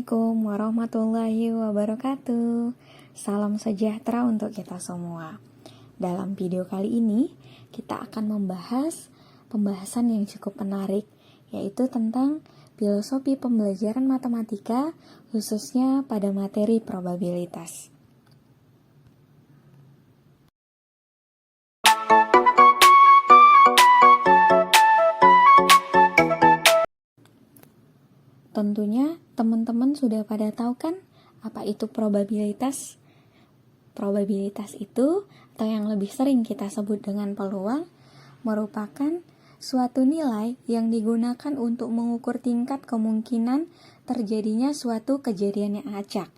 Assalamualaikum warahmatullahi wabarakatuh. Salam sejahtera untuk kita semua. Dalam video kali ini, kita akan membahas pembahasan yang cukup menarik, yaitu tentang filosofi pembelajaran matematika, khususnya pada materi probabilitas. Tentunya teman-teman sudah pada tahu kan apa itu probabilitas? Probabilitas itu, atau yang lebih sering kita sebut dengan peluang, merupakan suatu nilai yang digunakan untuk mengukur tingkat kemungkinan terjadinya suatu kejadian yang acak,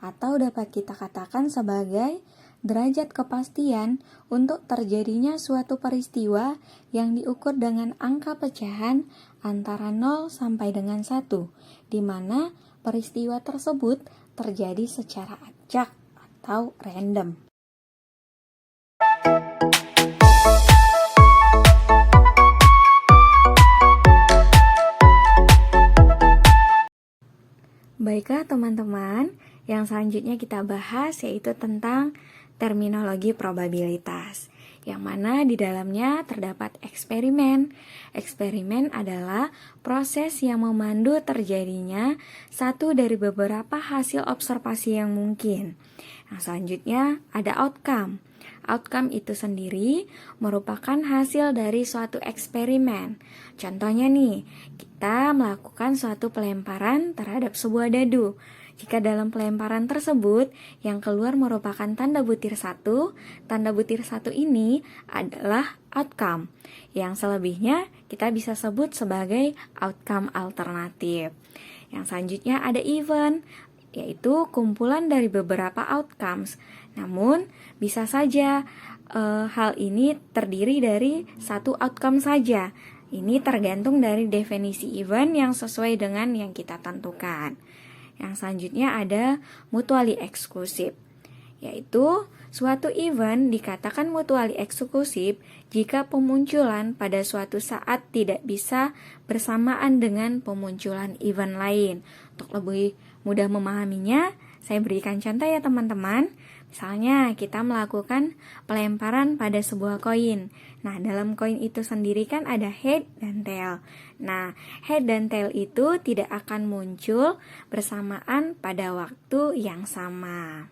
atau dapat kita katakan sebagai derajat kepastian untuk terjadinya suatu peristiwa yang diukur dengan angka pecahan antara 0 sampai dengan 1, di mana peristiwa tersebut terjadi secara acak atau random. Baiklah teman-teman, yang selanjutnya kita bahas yaitu tentang terminologi probabilitas, yang mana di dalamnya terdapat eksperimen. Eksperimen adalah proses yang memandu terjadinya satu dari beberapa hasil observasi yang mungkin. Yang selanjutnya ada outcome. Outcome itu sendiri merupakan hasil dari suatu eksperimen. Contohnya nih, kita melakukan suatu pelemparan terhadap sebuah dadu. Jika dalam pelemparan tersebut yang keluar merupakan tanda butir 1 ini adalah outcome. Yang selebihnya kita bisa sebut sebagai outcome alternatif. Yang selanjutnya ada event, yaitu kumpulan dari beberapa outcomes. Namun bisa saja hal ini terdiri dari satu outcome saja. Ini tergantung dari definisi event yang sesuai dengan yang kita tentukan. Yang selanjutnya ada mutually exclusive, yaitu suatu event dikatakan mutually exclusive jika pemunculan pada suatu saat tidak bisa bersamaan dengan pemunculan event lain. Untuk lebih mudah memahaminya, saya berikan contoh ya teman-teman. Misalnya kita melakukan pelemparan pada sebuah koin. Nah, dalam koin itu sendiri kan ada head dan tail. Nah, head dan tail itu tidak akan muncul bersamaan pada waktu yang sama.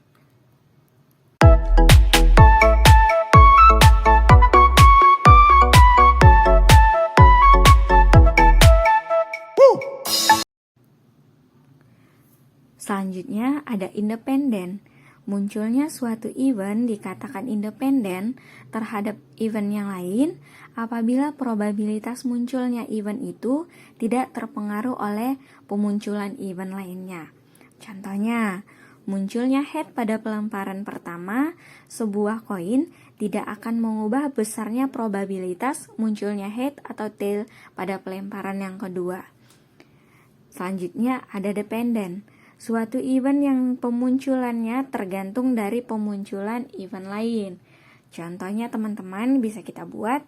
Selanjutnya ada independen. Munculnya suatu event dikatakan independen terhadap event yang lain apabila probabilitas munculnya event itu tidak terpengaruh oleh pemunculan event lainnya. Contohnya, munculnya head pada pelemparan pertama, sebuah koin tidak akan mengubah besarnya probabilitas munculnya head atau tail pada pelemparan yang kedua. Selanjutnya ada dependen. Suatu event yang pemunculannya tergantung dari pemunculan event lain. Contohnya teman-teman bisa kita buat,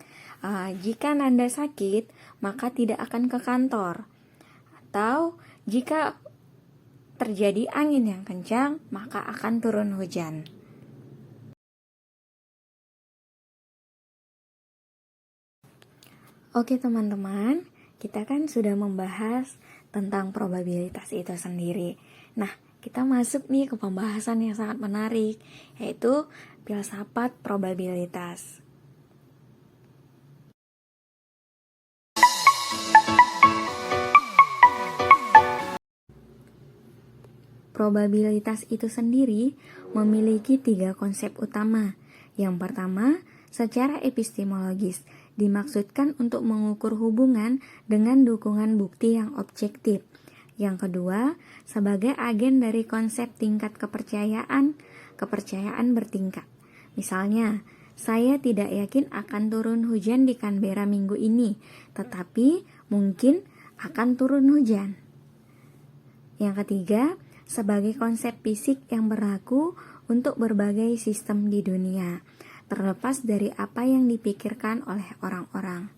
jika Nanda sakit, maka tidak akan ke kantor. Atau jika terjadi angin yang kencang, maka akan turun hujan. Oke teman-teman, kita kan sudah membahas tentang probabilitas itu sendiri. Nah, kita masuk nih ke pembahasan yang sangat menarik, yaitu filsafat probabilitas. Probabilitas itu sendiri memiliki 3 konsep utama. Yang pertama, secara epistemologis, dimaksudkan untuk mengukur hubungan dengan dukungan bukti yang objektif. Yang kedua, sebagai agen dari konsep tingkat kepercayaan bertingkat. Misalnya, saya tidak yakin akan turun hujan di Canberra minggu ini, tetapi mungkin akan turun hujan. Yang ketiga, sebagai konsep fisik yang berlaku untuk berbagai sistem di dunia, terlepas dari apa yang dipikirkan oleh orang-orang.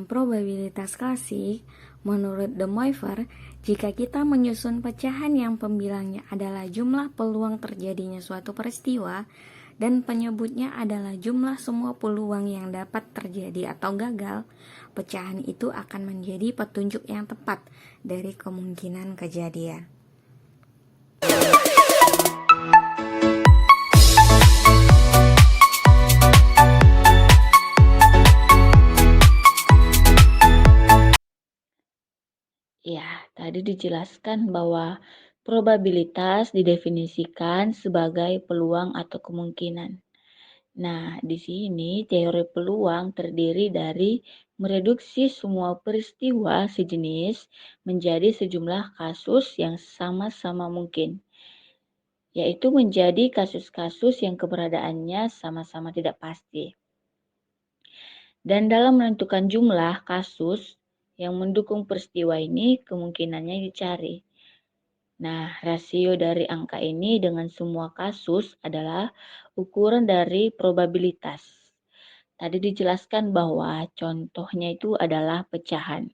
probabilitas klasik, menurut De Moivre, jika kita menyusun pecahan yang pembilangnya adalah jumlah peluang terjadinya suatu peristiwa dan penyebutnya adalah jumlah semua peluang yang dapat terjadi atau gagal, pecahan itu akan menjadi petunjuk yang tepat dari kemungkinan kejadian. Ya, tadi dijelaskan bahwa probabilitas didefinisikan sebagai peluang atau kemungkinan. Nah, di sini teori peluang terdiri dari mereduksi semua peristiwa sejenis menjadi sejumlah kasus yang sama-sama mungkin, yaitu menjadi kasus-kasus yang keberadaannya sama-sama tidak pasti. Dan dalam menentukan jumlah kasus yang mendukung peristiwa ini, kemungkinannya dicari. Nah, rasio dari angka ini dengan semua kasus adalah ukuran dari probabilitas. Tadi dijelaskan bahwa contohnya itu adalah pecahan,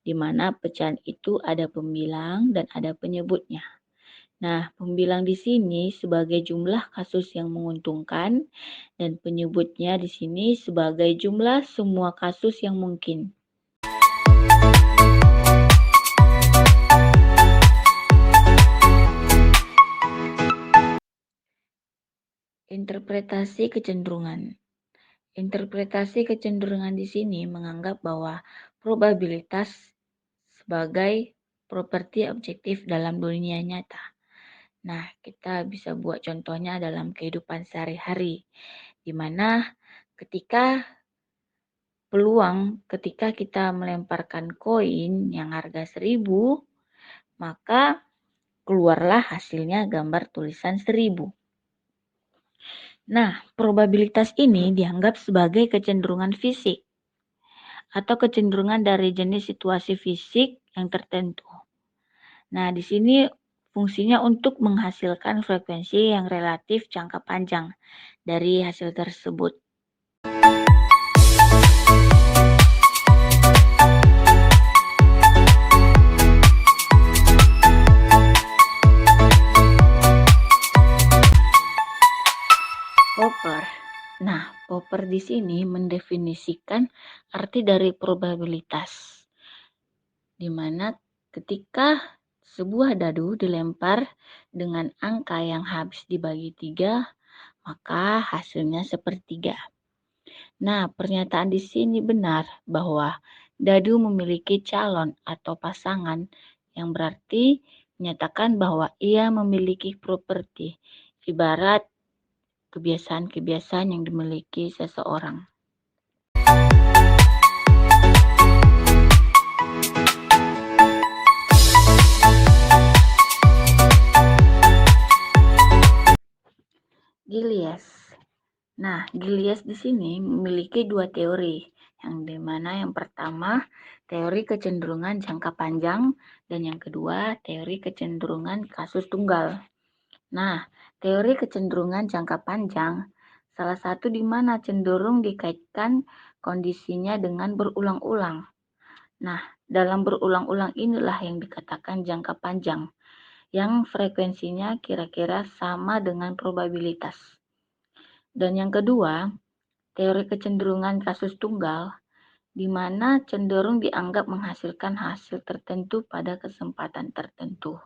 di mana pecahan itu ada pembilang dan ada penyebutnya. Nah, pembilang di sini sebagai jumlah kasus yang menguntungkan dan penyebutnya di sini sebagai jumlah semua kasus yang mungkin. Interpretasi kecenderungan. Interpretasi kecenderungan di sini menganggap bahwa probabilitas sebagai properti objektif dalam dunia nyata. Nah, kita bisa buat contohnya dalam kehidupan sehari-hari, di mana ketika ketika kita melemparkan koin yang harga 1.000, maka keluarlah hasilnya gambar tulisan 1.000. Nah, probabilitas ini dianggap sebagai kecenderungan fisik atau kecenderungan dari jenis situasi fisik yang tertentu. Nah, di sini fungsinya untuk menghasilkan frekuensi yang relatif jangka panjang dari hasil tersebut. Popper. Nah, Popper di sini mendefinisikan arti dari probabilitas, di mana ketika sebuah dadu dilempar dengan angka yang habis dibagi 3, maka hasilnya sepertiga. Nah, pernyataan di sini benar bahwa dadu memiliki calon atau pasangan, yang berarti menyatakan bahwa ia memiliki properti, ibarat kebiasaan-kebiasaan yang dimiliki seseorang. Gillies. Nah, Gillies di sini memiliki dua teori, yang dimana yang pertama teori kecenderungan jangka panjang dan yang kedua teori kecenderungan kasus tunggal. Nah, teori kecenderungan jangka panjang salah satu di mana cenderung dikaitkan kondisinya dengan berulang-ulang. Nah, dalam berulang-ulang inilah yang dikatakan jangka panjang, yang frekuensinya kira-kira sama dengan probabilitas. Dan yang kedua, teori kecenderungan kasus tunggal, di mana cenderung dianggap menghasilkan hasil tertentu pada kesempatan tertentu.